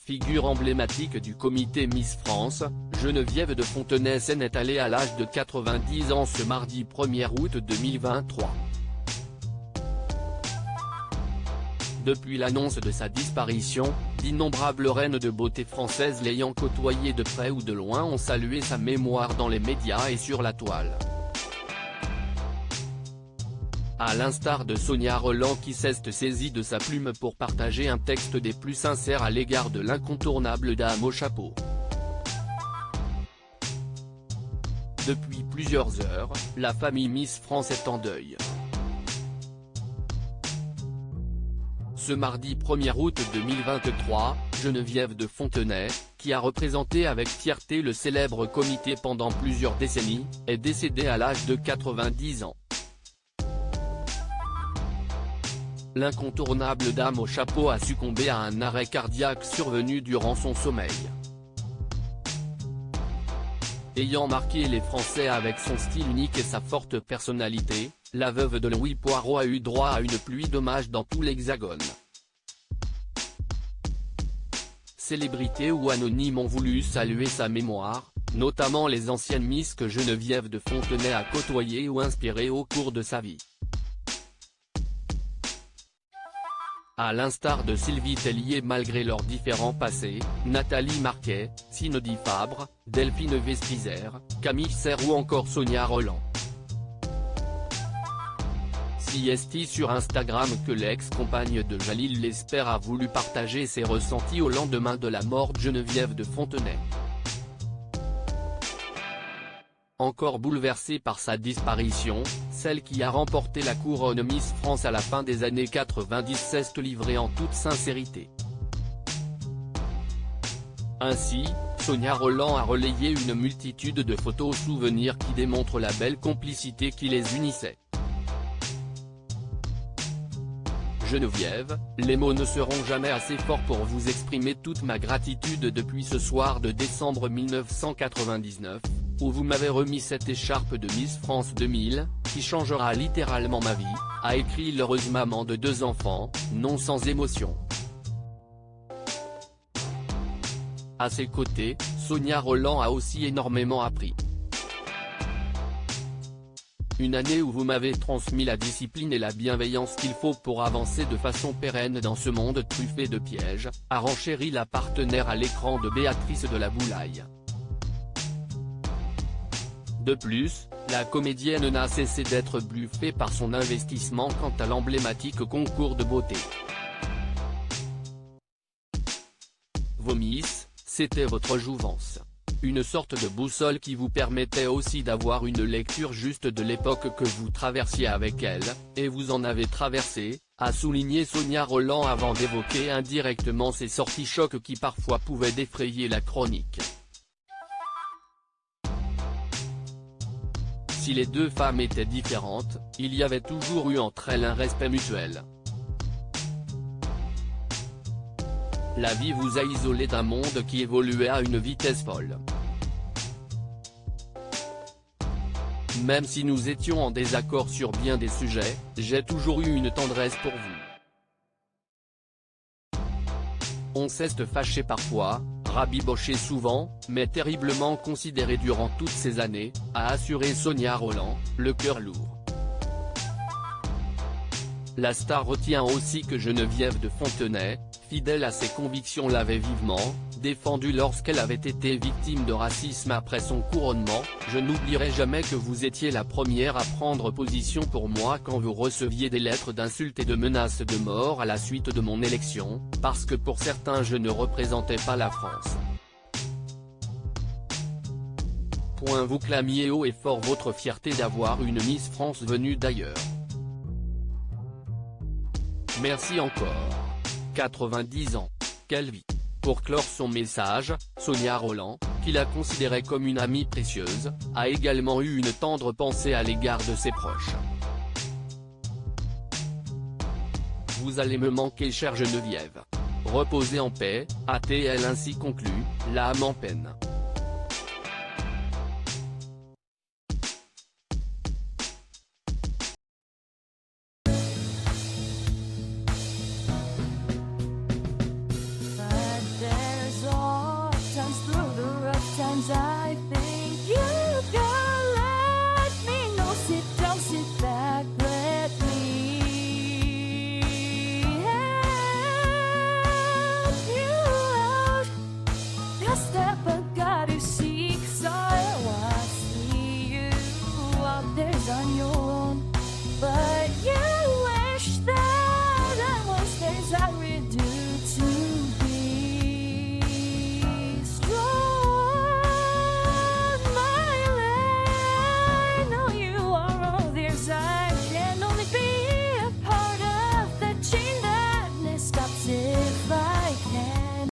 Figure emblématique du comité Miss France, Geneviève de Fontenay s'en est allée à l'âge de 90 ans ce mardi 1er août 2023. Depuis l'annonce de sa disparition, d'innombrables reines de beauté françaises l'ayant côtoyée de près ou de loin ont salué sa mémoire dans les médias et sur la toile. À l'instar de Sonia Rolland qui s'est saisie de sa plume pour partager un texte des plus sincères à l'égard de l'incontournable dame au chapeau. Depuis plusieurs heures, la famille Miss France est en deuil. Ce mardi 1er août 2023, Geneviève de Fontenay, qui a représenté avec fierté le célèbre comité pendant plusieurs décennies, est décédée à l'âge de 90 ans. L'incontournable dame au chapeau a succombé à un arrêt cardiaque survenu durant son sommeil. Ayant marqué les Français avec son style unique et sa forte personnalité, la veuve de Louis Poirot a eu droit à une pluie d'hommages dans tout l'Hexagone. Célébrités ou anonymes ont voulu saluer sa mémoire, notamment les anciennes Miss que Geneviève de Fontenay a côtoyées ou inspirées au cours de sa vie. À l'instar de Sylvie Tellier malgré leurs différents passés, Nathalie Marquet, Cindy Fabre, Delphine Vespizer, Camille Serre ou encore Sonia Rolland. C'est sur Instagram que l'ex-compagne de Jalil Lesper a voulu partager ses ressentis au lendemain de la mort de Geneviève de Fontenay. Encore bouleversée par sa disparition, celle qui a remporté la couronne Miss France à la fin des années 90 s'est livrée en toute sincérité. Ainsi, Sonia Rolland a relayé une multitude de photos souvenirs qui démontrent la belle complicité qui les unissait. Geneviève, les mots ne seront jamais assez forts pour vous exprimer toute ma gratitude depuis ce soir de décembre 1999, où vous m'avez remis cette écharpe de Miss France 2000, qui changera littéralement ma vie, a écrit l'heureuse maman de 2 enfants, non sans émotion. À ses côtés, Sonia Rolland a aussi énormément appris. Une année où vous m'avez transmis la discipline et la bienveillance qu'il faut pour avancer de façon pérenne dans ce monde truffé de pièges, a renchéri la partenaire à l'écran de Béatrice de la Boulaye. De plus, la comédienne n'a cessé d'être bluffée par son investissement quant à l'emblématique concours de beauté. Vos Miss, c'était votre jouvence. Une sorte de boussole qui vous permettait aussi d'avoir une lecture juste de l'époque que vous traversiez avec elle, et vous en avez traversé, a souligné Sonia Rolland avant d'évoquer indirectement ces sorties chocs qui parfois pouvaient défrayer la chronique. Si les deux femmes étaient différentes, il y avait toujours eu entre elles un respect mutuel. La vie vous a isolé d'un monde qui évoluait à une vitesse folle. Même si nous étions en désaccord sur bien des sujets, j'ai toujours eu une tendresse pour vous. On s'est fâché parfois, rabiboché souvent, mais terriblement considéré durant toutes ces années, a assuré Sonia Rolland, le cœur lourd. La star retient aussi que Geneviève de Fontenay, fidèle à ses convictions l'avait vivement défendue lorsqu'elle avait été victime de racisme après son couronnement. Je n'oublierai jamais que vous étiez la première à prendre position pour moi quand vous receviez des lettres d'insultes et de menaces de mort à la suite de mon élection, parce que pour certains je ne représentais pas la France. Vous clamiez haut et fort votre fierté d'avoir une Miss France venue d'ailleurs. Merci encore. 90 ans. Quelle vie. Pour clore son message, Sonia Rolland, qui la considérait comme une amie précieuse, a également eu une tendre pensée à l'égard de ses proches. Vous allez me manquer chère Geneviève. Reposez en paix, a-t-elle ainsi conclu, l'âme en peine.